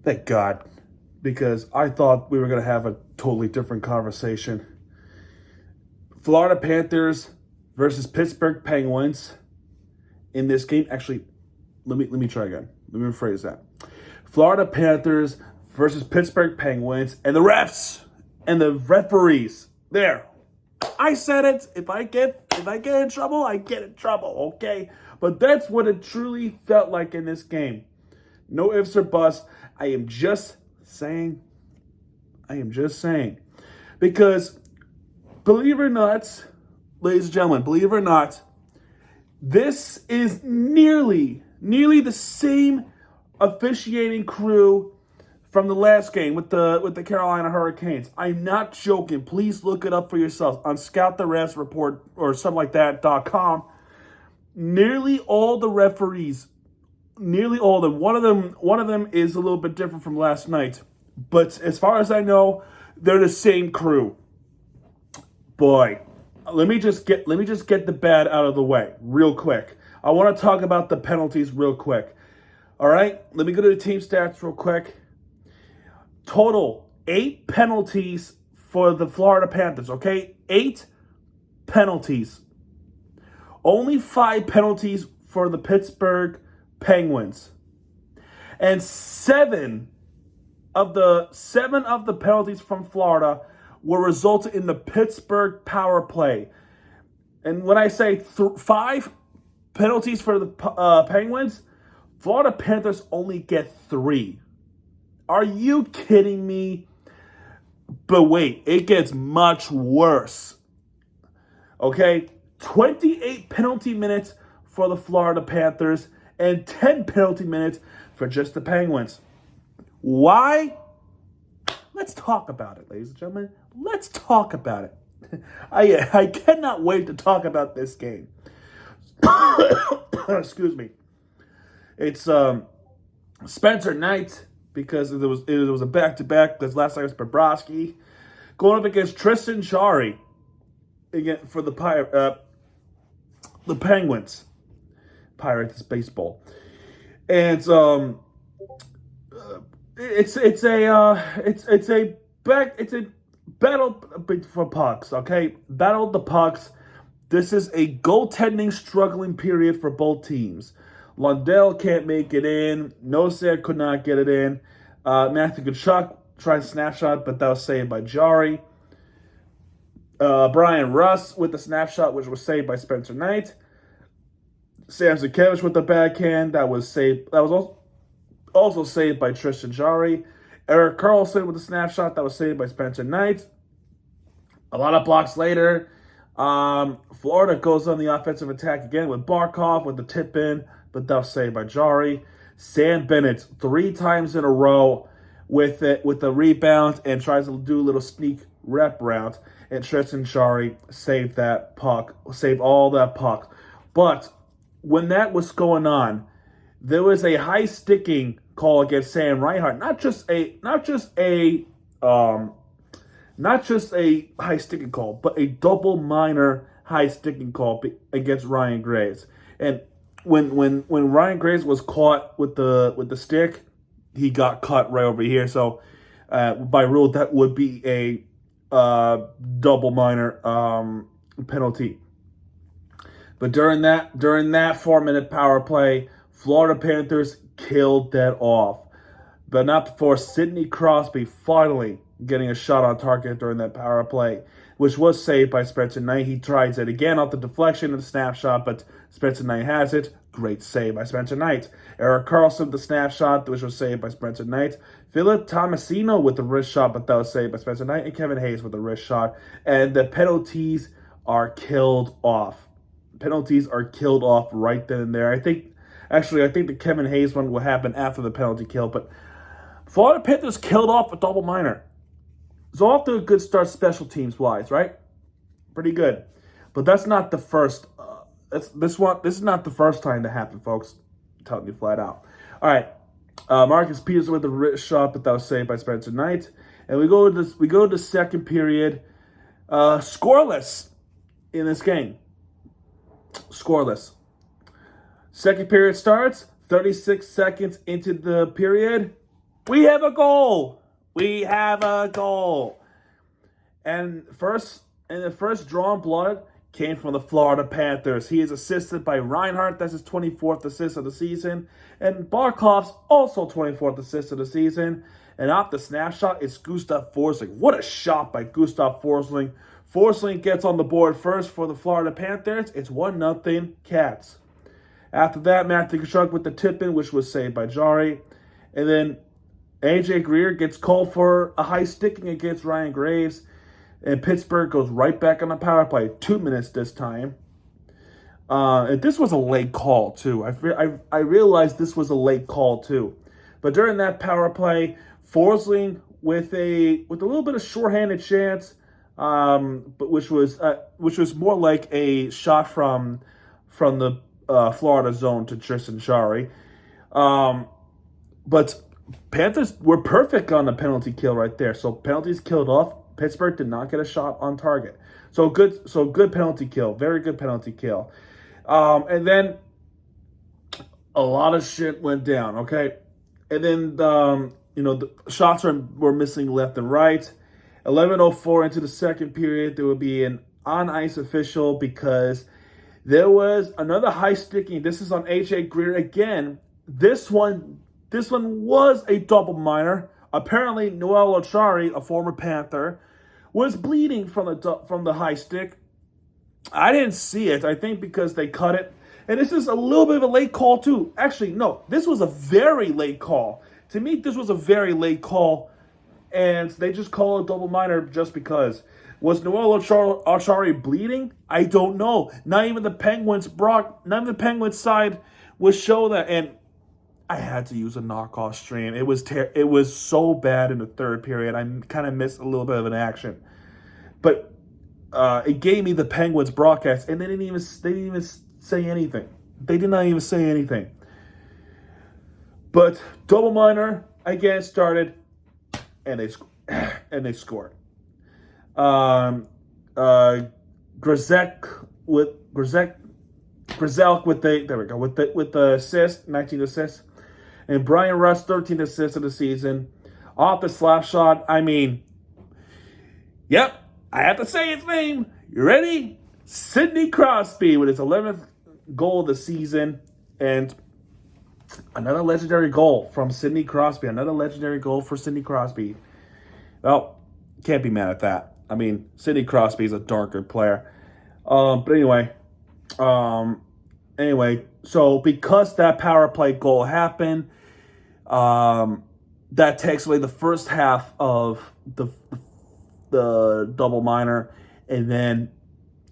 Thank God, because I thought we were going to have a totally different conversation. Florida Panthers versus Pittsburgh Penguins in this game. Actually, let me try again. Let me rephrase that. Florida Panthers versus Pittsburgh Penguins and the refs and the referees. There. I said it. If I get in trouble, I get in trouble, okay? But that's what it truly felt like in this game. No ifs or buts. I am just saying. Because, believe it or not, ladies and gentlemen, believe it or not, this is nearly the same officiating crew from the last game with the Carolina Hurricanes. I'm not joking. Please look it up for yourselves on Scout the Refs Report or something like that.com. Nearly all the referees, nearly all of them. One of them is a little bit different from last night, but as far as I know, they're the same crew. Boy, let me just get the bad out of the way real quick. I want to talk about the penalties real quick. All right, let me go to the team stats real quick. Total 8 penalties for the Florida Panthers. Okay, 8 penalties. Only 5 penalties for the Pittsburgh Penguins, and 7 of the penalties from Florida were resulted in the Pittsburgh power play. And when I say 5 penalties for the Penguins, Florida Panthers only get 3. Are you kidding me? But wait, it gets much worse. Okay, 28 penalty minutes for the Florida Panthers and 10 penalty minutes for just the Penguins. Why? Let's talk about it, ladies and gentlemen. Let's talk about it. I cannot wait to talk about this game. Excuse me. It's Spencer Knight, because it was a back-to-back, because last night was Bobrovsky going up against Tristan Jarry again for the Penguins. Pirates baseball. And it's a battle for pucks, okay? Battle the pucks. This is a goaltending struggling period for both teams. Lundell can't make it in. Nosek could not get it in. Matthew Tkachuk tried a snapshot, but that was saved by Jarry. Brian Russ with the snapshot, which was saved by Spencer Knight. Sam Ziekevich with the backhand, that was saved. That was also saved by Tristan Jarry. Erik Karlsson with the snapshot, that was saved by Spencer Knight. A lot of blocks later, Florida goes on the offensive attack again with Barkov with the tip in, but that was saved by Jarry. Sam Bennett 3 times in a row with the rebound and tries to do a little sneak rep route, and Tristan Jarry saved all that puck. But when that was going on, there was a high sticking call against Sam Reinhart. Not just a high sticking call, but a double minor high sticking call against Ryan Graves. And when Ryan Graves was caught with the stick, he got cut right over here. So by rule, that would be a double minor penalty. But during that 4-minute power play, Florida Panthers killed that off. But not before Sidney Crosby finally getting a shot on target during that power play, which was saved by Spencer Knight. He tries it again off the deflection of the snapshot, but Spencer Knight has it. Great save by Spencer Knight. Erik Karlsson with the snapshot, which was saved by Spencer Knight. Philip Tomasino with the wrist shot, but that was saved by Spencer Knight. And Kevin Hayes with the wrist shot. And the penalties are killed off. Penalties are killed off right then and there. I think the Kevin Hayes one will happen after the penalty kill, but Florida Panthers killed off a double minor. It's off to a good start special teams wise, right? Pretty good. But that's not the first. This is not the first time that happened, folks. I'm telling you flat out. All right, Marcus Peters with the wrist shot, but that was saved by Spencer Knight. And we go to the second period, scoreless in this game. Scoreless. Second period starts. 36 seconds into the period, We have a goal. We have a goal. And the first drawn blood came from the Florida Panthers. He is assisted by Reinhardt. That's his 24th assist of the season. And Barkov's also 24th assist of the season. And off the snapshot, it's Gustav Forsling. What a shot by Gustav Forsling. Forsling gets on the board first for the Florida Panthers. It's 1-0 Cats. After that, Matthew Tkachuk with the tip-in, which was saved by Jari. And then AJ Greer gets called for a high sticking against Ryan Graves. And Pittsburgh goes right back on the power play. 2 minutes this time. And this was a late call, too. I realized this was a late call, too. But during that power play, Forsling with a little bit of shorthanded chance, but which was more like a shot from the Florida zone to Tristan Jarry. But Panthers were perfect on the penalty kill right there. So penalties killed off. Pittsburgh did not get a shot on target. So good penalty kill. Very good penalty kill. And then a lot of shit went down, okay? And then, the shots were missing left and right. 11:04 into the second period, there would be an on-ice official because there was another high sticking. This is on A.J. Greer again. This one was a double minor. Apparently, Noel Ochari, a former Panther, was bleeding from the high stick. I didn't see it. I think because they cut it. And this is a little bit of a late call, too. Actually, no. This was a very late call. To me, this was a very late call. And they just call it double minor just because. Was Noel Ochari bleeding? I don't know. Not even the Penguins side would show that. And I had to use a knockoff stream. It was so bad in the third period. I kind of missed a little bit of an action. But it gave me the Penguins broadcast, and they didn't even say anything. They did not even say anything. But double minor again started, and they scored. Grzelk with the assist, 19 assists, and Brian Russ 13 assists of the season. Off the slap shot, yep, I have to say his name. You ready? Sidney Crosby with his 11th goal of the season, and another legendary goal from Sidney Crosby. Another legendary goal for Sidney Crosby. Well, can't be mad at that. Sidney Crosby is a darn good player. But anyway, so because that power play goal happened, that takes away the first half of the double minor, and then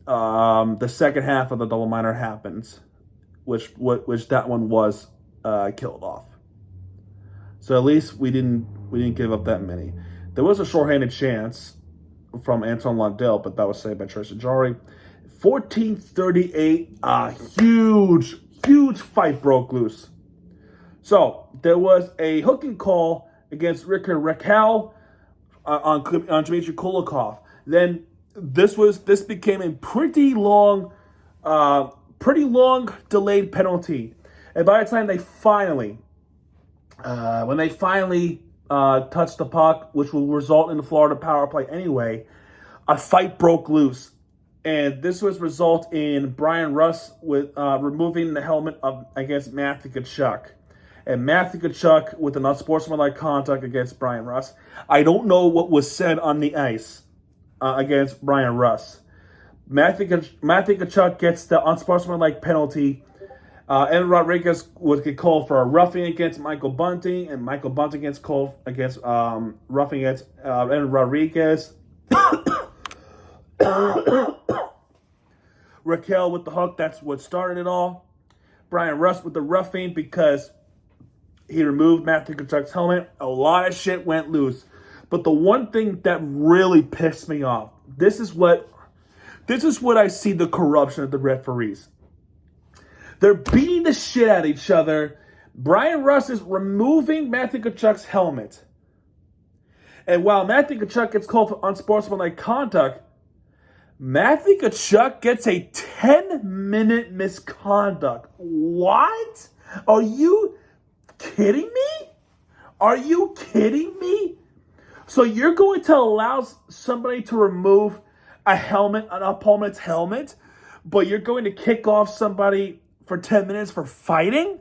the second half of the double minor happens, which that one was killed off. So at least we didn't give up that many. There was a shorthanded chance from Anton Lundell, but that was saved by Tristan Jarry. 14:38, a huge fight broke loose. So there was a hooking call against Rickard Rakell on Dmitry Kulikov. Then this became a pretty long delayed penalty. And by the time they finally touched the puck, which will result in the Florida power play anyway, a fight broke loose. And this was result in Brian Russ with removing the helmet against Matthew Tkachuk. And Matthew Tkachuk with an unsportsmanlike contact against Brian Russ. I don't know what was said on the ice against Brian Russ. Matthew Tkachuk gets the unsportsmanlike penalty. Ed Rodriguez would get called for a roughing against Michael Bunting, and Michael Bunting gets called against roughing against Ed Rodriguez. Raquel with the hook, that's what started it all. Brian Russ with the roughing because he removed Matthew Tkachuk's helmet. A lot of shit went loose. But the one thing that really pissed me off, this is what I see the corruption of the referees. They're beating the shit out of each other. Brian Russ is removing Matthew Tkachuk's helmet. And while Matthew Tkachuk gets called for unsportsmanlike conduct, Matthew Tkachuk gets a 10-minute misconduct. What? Are you kidding me? Are you kidding me? So you're going to allow somebody to remove a helmet, an opponent's helmet, but you're going to kick off somebody for 10 minutes for fighting?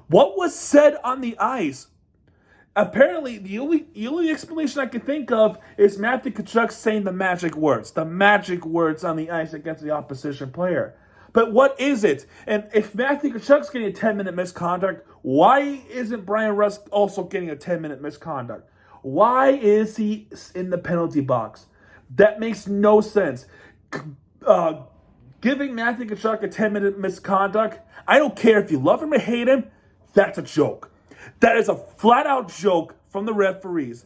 What was said on the ice? Apparently, the only explanation I can think of is Matthew Tkachuk saying the magic words on the ice against the opposition player. But what is it? And if Matthew Tkachuk's getting a 10-minute misconduct, why isn't Brian Rust also getting a 10-minute misconduct? Why is he in the penalty box? That makes no sense. Giving Matthew Tkachuk a 10-minute misconduct, I don't care if you love him or hate him, that's a joke. That is a flat-out joke from the referees.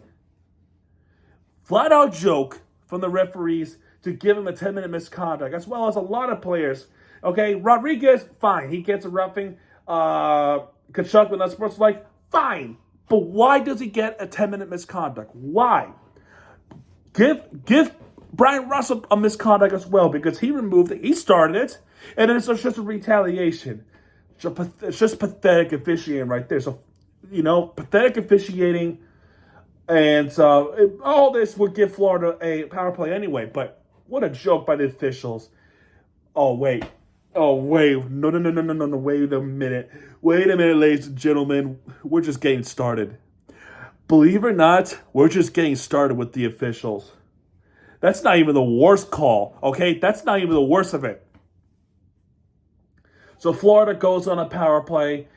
Flat-out joke from the referees to give him a 10-minute misconduct, as well as a lot of players. Okay, Rodriguez, fine. He gets a roughing. Tkachuk, when that's sports like, fine. But why does he get a 10-minute misconduct? Why? Give Brian Russell a misconduct as well, because he removed it. He started it, and then it's just a retaliation. It's just pathetic officiating right there. So, pathetic officiating, and all this would give Florida a power play anyway. But what a joke by the officials. Oh, wait. No. Wait a minute, ladies and gentlemen. We're just getting started. Believe it or not, we're just getting started with the officials. That's not even the worst call, okay? That's not even the worst of it. So Florida goes on a power play.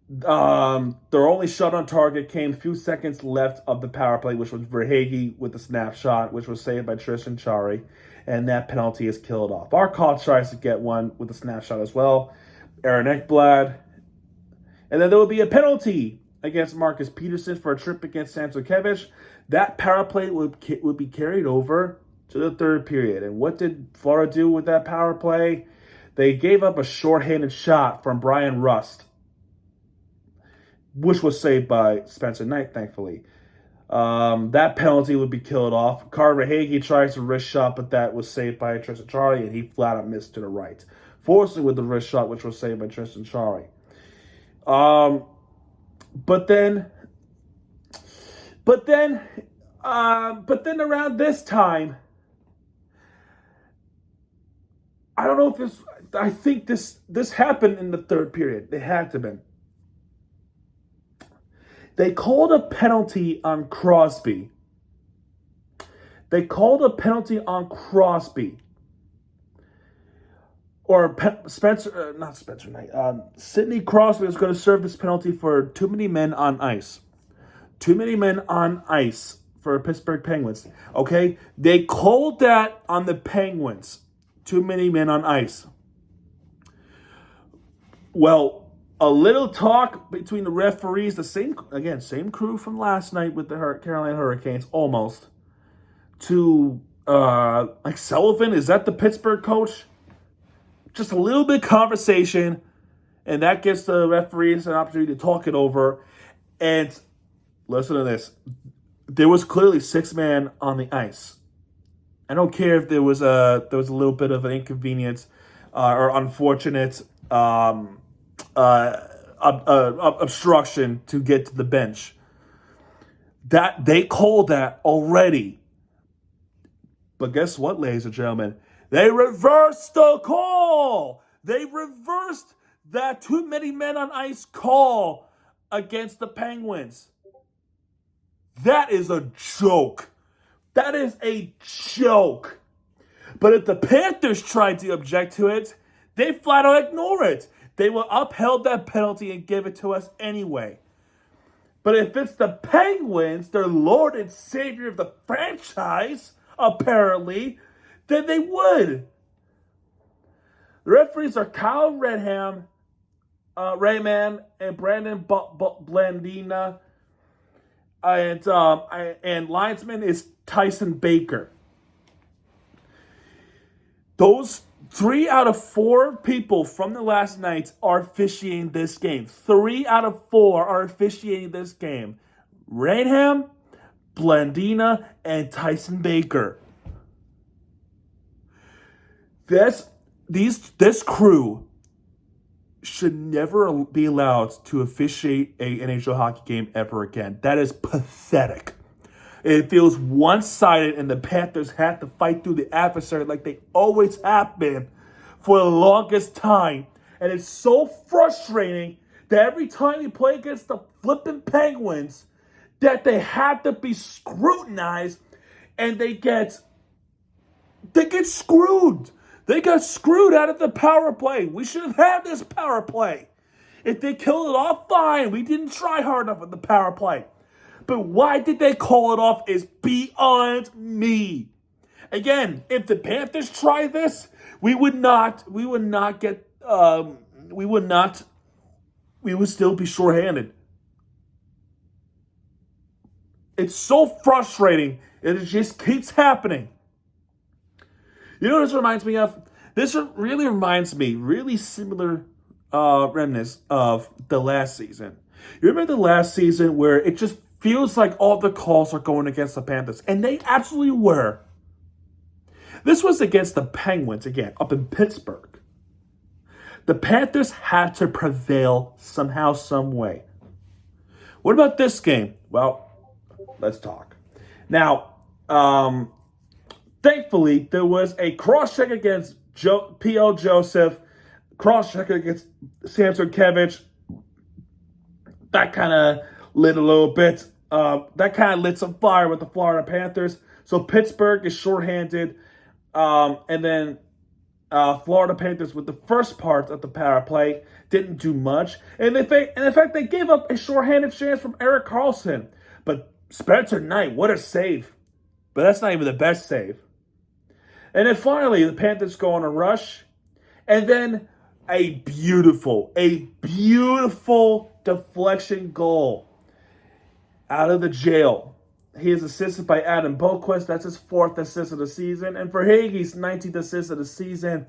Their only shot on target came a few seconds left of the power play, which was Verhaeghe with the snapshot, which was saved by Tristan Chari, and that penalty is killed off. Arcot tries to get one with the snapshot as well. Aaron Ekblad. And then there will be a penalty against Marcus Peterson for a trip against Samsonkiewicz. That power play would be carried over to the third period. And what did Florida do with that power play? They gave up a shorthanded shot from Brian Rust, which was saved by Spencer Knight, thankfully. That penalty would be killed off. Carter Verhaeghe tries a wrist shot, but that was saved by Tristan Chari, and he flat out missed to the right. Forcing with the wrist shot, which was saved by Tristan Chari. But then around this time, I don't know if this. I think this happened in the third period. It had to have been. They called a penalty on Crosby. Sidney Crosby was going to serve this penalty for too many men on ice. Too many men on ice for Pittsburgh Penguins. Okay? They called that on the Penguins. Too many men on ice. Well, a little talk between the referees, same crew from last night with the Carolina Hurricanes, almost. To, Sullivan, is that the Pittsburgh coach? Just a little bit of conversation, and that gives the referees an opportunity to talk it over. And listen to this. There was clearly 6 men on the ice. I don't care if there was a little bit of an inconvenience or unfortunate obstruction to get to the bench. That they called that already. But guess what, ladies and gentlemen? They reversed the call. They reversed that too many men on ice call against the Penguins. That is a joke. That is a joke. But if the Panthers tried to object to it, they flat out ignore it. They will upheld that penalty and give it to us anyway. But if it's the Penguins, their Lord and Savior of the franchise, apparently, then they would. The referees are Kyle Rayman, and Brandon Blandina, and linesman is Tyson Baker. Those 3 out of 4 people from the last night are officiating this game. 3 out of 4 are officiating this game. Rainham, Blandina, and Tyson Baker. This crew should never be allowed to officiate a NHL hockey game ever again. That is pathetic. It feels one-sided, and the Panthers have to fight through the adversary like they always have been for the longest time. And it's so frustrating that every time you play against the flipping Penguins, that they have to be scrutinized, and they get screwed. They got screwed out of the power play. We should have had this power play. If they killed it off, fine. We didn't try hard enough at the power play. But why did they call it off is beyond me. Again, if the Panthers try this, we would still be shorthanded. It's so frustrating. It just keeps happening. You know what this reminds me of? This really reminds me, really similar remnants of the last season. You remember the last season where it just feels like all the calls are going against the Panthers, and they absolutely were. This was against the Penguins, again, up in Pittsburgh. The Panthers had to prevail somehow, some way. What about this game? Well, let's talk. Now, thankfully, there was a cross-check against P.L. Joseph, cross-check against Sam Sierkiewicz. That kind of lit a little bit. That kind of lit some fire with the Florida Panthers. So Pittsburgh is shorthanded. And then Florida Panthers, with the first part of the power play, didn't do much. And in fact, they gave up a shorthanded chance from Erik Karlsson. But Spencer Knight, what a save. But that's not even the best save. And then finally, the Panthers go on a rush. And then a beautiful deflection goal out of the jail. He is assisted by Adam Boqvist. That's his 4th assist of the season. And for Hagee's 19th assist of the season.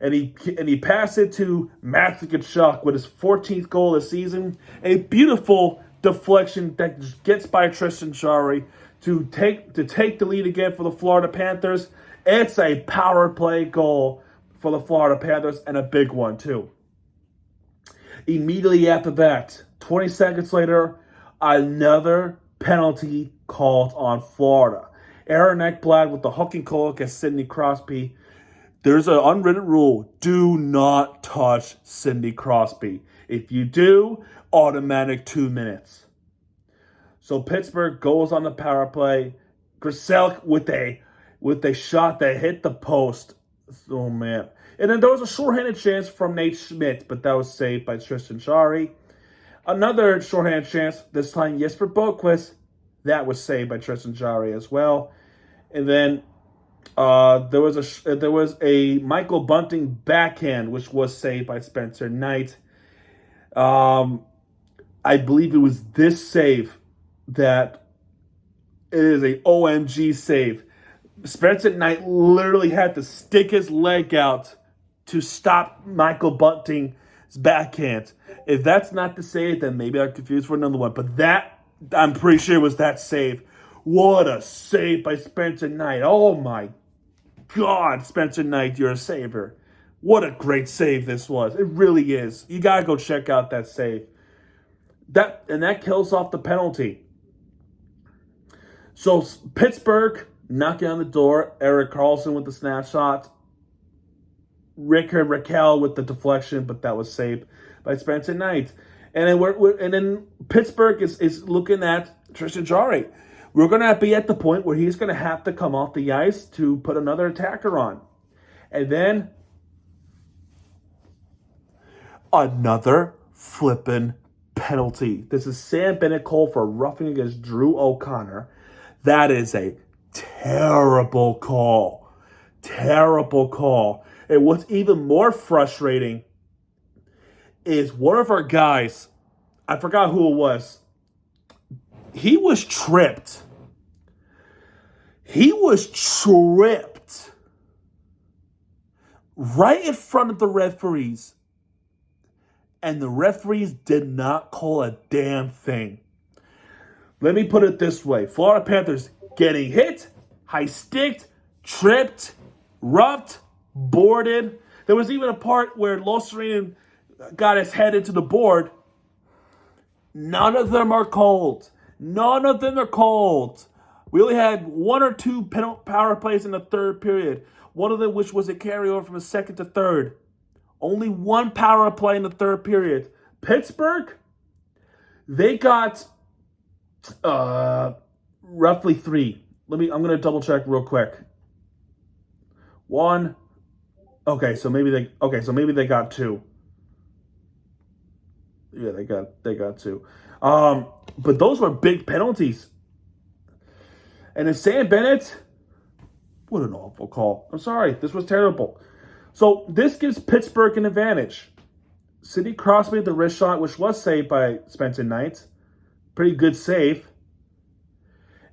And he passed it to Matthew Tkachuk with his 14th goal of the season. A beautiful deflection that gets by Tristan Jarry to take the lead again for the Florida Panthers. It's a power play goal for the Florida Panthers, and a big one too. Immediately after that, 20 seconds later, another penalty called on Florida. Aaron Ekblad with the hook and goal against Sidney Crosby. There's an unwritten rule. Do not touch Sidney Crosby. If you do, automatic 2 minutes. So Pittsburgh goes on the power play. Grzelcyk with a shot that hit the post. Oh, man. And then there was a shorthanded chance from Nate Schmidt, but that was saved by Tristan Jarry. Another shorthanded chance, this time Jesper Boqvist. That was saved by Tristan Jarry as well. And then there was a Michael Bunting backhand, which was saved by Spencer Knight. I believe it was this save that it is a OMG save. Spencer Knight literally had to stick his leg out to stop Michael Bunting's backhand. If that's not the save, then maybe I'm confused for another one. But that, I'm pretty sure, was that save. What a save by Spencer Knight. Oh my God, Spencer Knight, you're a saver. What a great save this was. It really is. You got to go check out that save. That kills off the penalty. So Pittsburgh knocking on the door. Erik Karlsson with the snapshot. Rickard Rakell with the deflection, but that was saved by Spencer Knight. And then Pittsburgh is looking at Tristan Jarry. We're going to be at the point where he's going to have to come off the ice to put another attacker on. And then another flippin' penalty. This is Sam Bennett Cole for roughing against Drew O'Connor. That is a terrible call. Terrible call. And what's even more frustrating is one of our guys, I forgot who it was, he was tripped. He was tripped right in front of the referees. And the referees did not call a damn thing. Let me put it this way. Florida Panthers getting hit, high-sticked, tripped, roughed, boarded. There was even a part where Los Serene got his head into the board. None of them are cold. None of them are cold. We only had one or two power plays in the third period. One of them which was a carryover from the second to third. Only one power play in the third period. Pittsburgh, they got roughly 3. I'm gonna double check real quick. 1. Okay, so maybe they got 2. Yeah, they got 2. But those were big penalties. And then Sam Bennett, what an awful call. I'm sorry, this was terrible. So this gives Pittsburgh an advantage. Sidney Crosby with the wrist shot, which was saved by Spencer Knight. Pretty good save.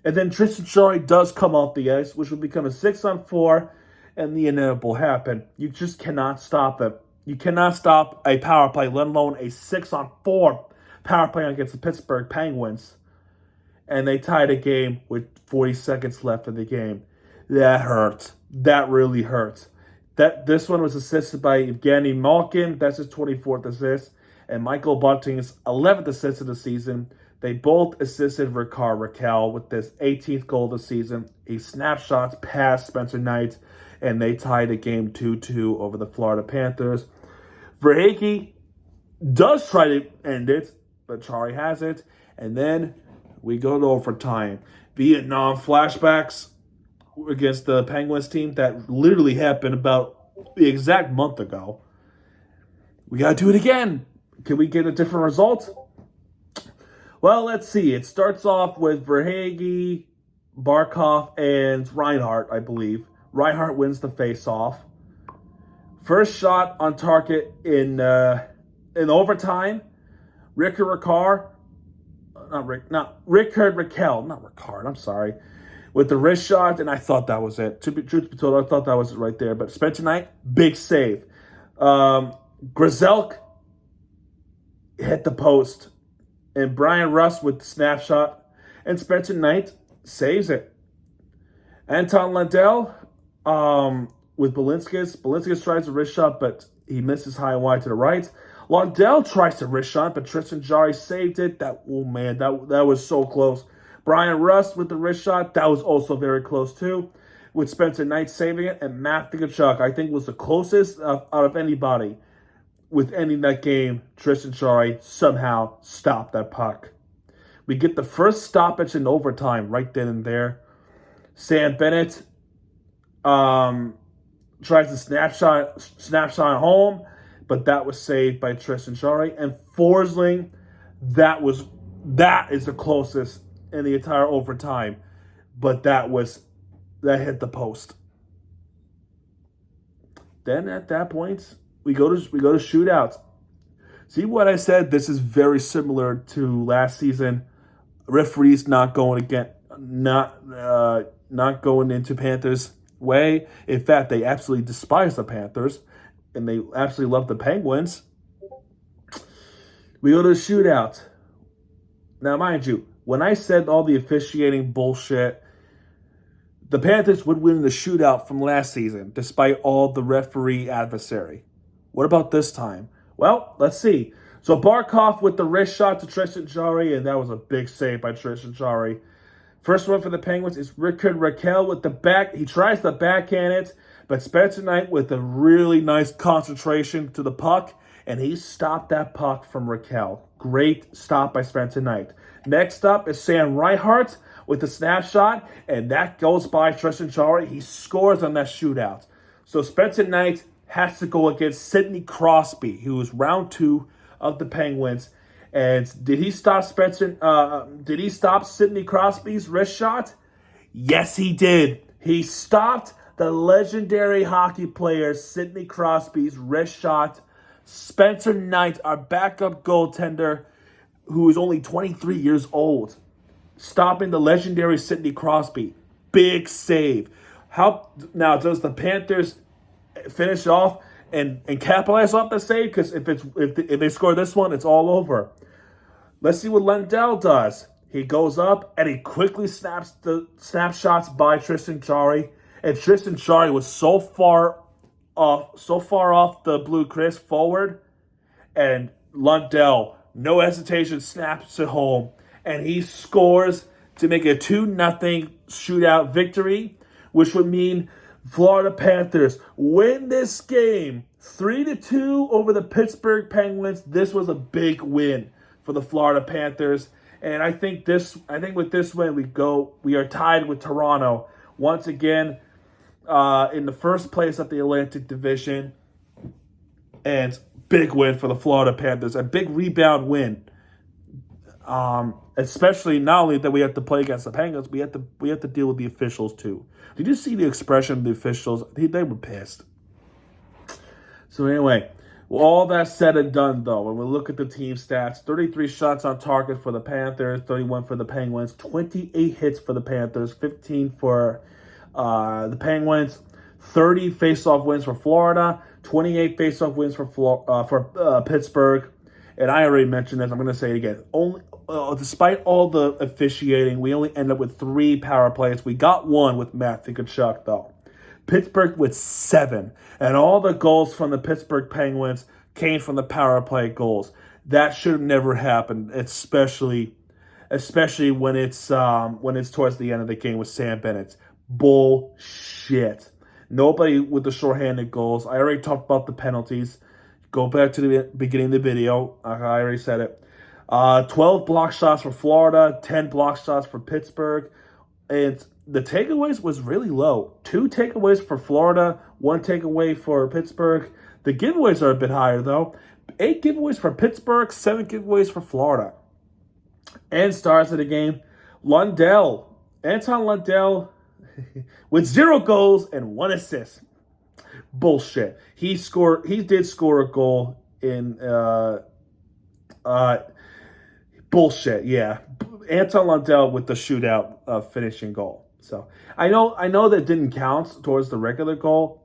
And then Tristan Jarry does come off the ice, which will become a 6-on-4, and the inevitable happen. You just cannot stop it. You cannot stop a power play, let alone a 6-on-4 power play against the Pittsburgh Penguins. And they tied a game with 40 seconds left in the game. That hurt. That really hurt. This one was assisted by Evgeny Malkin. That's his 24th assist. And Michael Bunting's 11th assist of the season. They both assisted Rickard Rakell with this 18th goal of the season. He snapshots past Spencer Knight. And they tied the game 2-2 over the Florida Panthers. Verhaeghe does try to end it, but Chari has it. And then we go to overtime. Vietnam flashbacks against the Penguins team that literally happened about the exact month ago. We got to do it again. Can we get a different result? Well, let's see. It starts off with Verhaeghe, Barkov, and Reinhart, I believe. Reinhart wins the face-off. First shot on target in overtime. Rickard Rakell, I'm sorry, with the wrist shot, and I thought that was it. Truth be told, I thought that was it right there. But Spencer Knight, big save. Grzelcyk hit the post, and Brian Rust with the snapshot, and Spencer Knight saves it. Anton Lundell with Balinskis. Balinskis tries a wrist shot, but he misses high and wide to the right. Lundell tries to wrist shot, but Tristan Jarry saved it. That was so close. Brian Rust with the wrist shot, that was also very close too. With Spencer Knight saving it, and Matt Tkachuk, I think, was the closest out of anybody with ending that game. Tristan Jarry somehow stopped that puck. We get the first stoppage in overtime right then and there. Sam Bennett tries to snapshot home, but that was saved by Tristan Jarry. And Forsling, that is the closest in the entire overtime, but that hit the post. Then at that point, we go to shootouts. See what I said? This is very similar to last season. Referees not going into Panthers' way. In fact, they absolutely despise the Panthers, and they absolutely love the Penguins. We go to a shootout. Now, mind you, when I said all the officiating bullshit, the Panthers would win the shootout from last season, despite all the referee adversary. What about this time? Well, let's see. So Barkov with the wrist shot to Tristan Jarry, and that was a big save by Tristan Jarry. First one for the Penguins is Rickard Rakell with the back. He tries to backhand it, but Spencer Knight with a really nice concentration to the puck, and he stopped that puck from Rakell. Great stop by Spencer Knight. Next up is Sam Reinhart with the snapshot, and that goes by Tristan Jarry. He scores on that shootout. So Spencer Knight has to go against Sidney Crosby, who was round 2 of the Penguins. And did he stop Sidney Crosby's wrist shot? Yes, he did. He stopped the legendary hockey player Sidney Crosby's wrist shot. Spencer Knight, our backup goaltender, who is only 23 years old, stopping the legendary Sidney Crosby. Big save. Now, does the Panthers finish off and capitalize off the save? Because if they score this one, it's all over. Let's see what Lundell does. He goes up and he quickly snaps the snapshots by Tristan Jarry. And Tristan Jarry was so far off the blue crease forward, and Lundell, no hesitation, snaps it home, and he scores to make a 2-0 shootout victory, which would mean Florida Panthers win this game 3-2 over the Pittsburgh Penguins. This was a big win for the Florida Panthers, and I think with this win we are tied with Toronto once again in the first place of the Atlantic Division, and big win for the Florida Panthers, a big rebound win. Especially not only that we have to play against the Penguins, we have to deal with the officials too. Did you see the expression of the officials? They were pissed. So anyway, all that said and done, though, when we look at the team stats, 33 shots on target for the Panthers, 31 for the Penguins, 28 hits for the Panthers, 15 for the Penguins, 30 face-off wins for Florida, 28 face-off wins for Pittsburgh. And I already mentioned this. I'm going to say it again. Despite all the officiating, we only end up with 3 power plays. We got 1 with Matthew Tkachuk, though. Pittsburgh with 7. And all the goals from the Pittsburgh Penguins came from the power play goals. That should have never happened, especially when it's towards the end of the game with Sam Bennett. Bullshit. Nobody with the shorthanded goals. I already talked about the penalties. Go back to the beginning of the video. I already said it. 12 block shots for Florida, 10 block shots for Pittsburgh. And the takeaways was really low. 2 takeaways for Florida, 1 takeaway for Pittsburgh. The giveaways are a bit higher, though. 8 giveaways for Pittsburgh, 7 giveaways for Florida. And stars of the game, Anton Lundell, with 0 goals and 1 assist. Bullshit. He did score a goal in bullshit, yeah. Anton Lundell with the shootout finishing goal. So I know that didn't count towards the regular goal,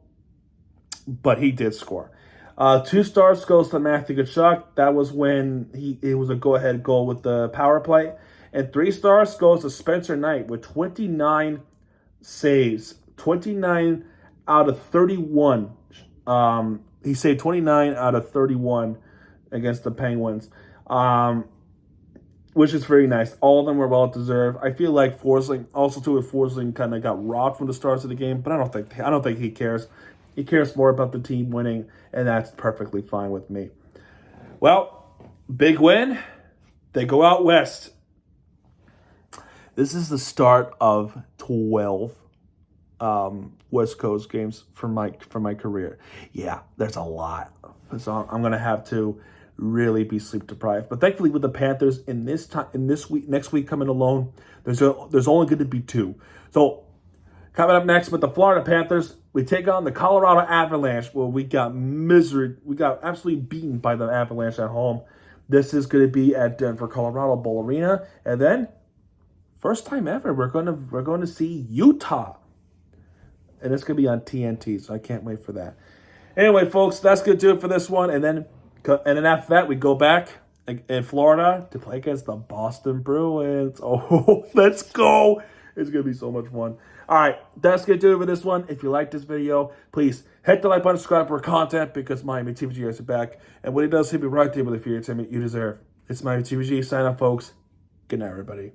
but he did score. 2 stars goes to Matthew Tkachuk. That was when it was a go-ahead goal with the power play. And 3 stars goes to Spencer Knight with 29 saves. 29 out of 31. He saved 29 out of 31 against the Penguins, which is very nice. All of them were well-deserved. I feel like Forsling kind of got robbed from the starts of the game, but I don't think he cares. He cares more about the team winning, and that's perfectly fine with me. Well, big win. They go out west. This is the start of 12 West Coast games for my career. Yeah, there's a lot. So I'm gonna have to really be sleep deprived. But thankfully, with the Panthers next week coming along, there's only going to be 2. So coming up next with the Florida Panthers, we take on the Colorado Avalanche. Well, we got absolutely beaten by the Avalanche at home. This is going to be at Denver, Colorado Bowl Arena, and then first time ever, we're going to see Utah. And it's going to be on TNT, so I can't wait for that. Anyway, folks, that's going to do it for this one. And then after that, we go back in Florida to play against the Boston Bruins. Oh, let's go. It's going to be so much fun. All right, that's going to do it for this one. If you like this video, please hit the like button, subscribe for content, because Miami TVG is back. And when it does, he'll be right there with the fear entertainment you deserve. It's Miami TVG. Sign up, folks. Good night, everybody.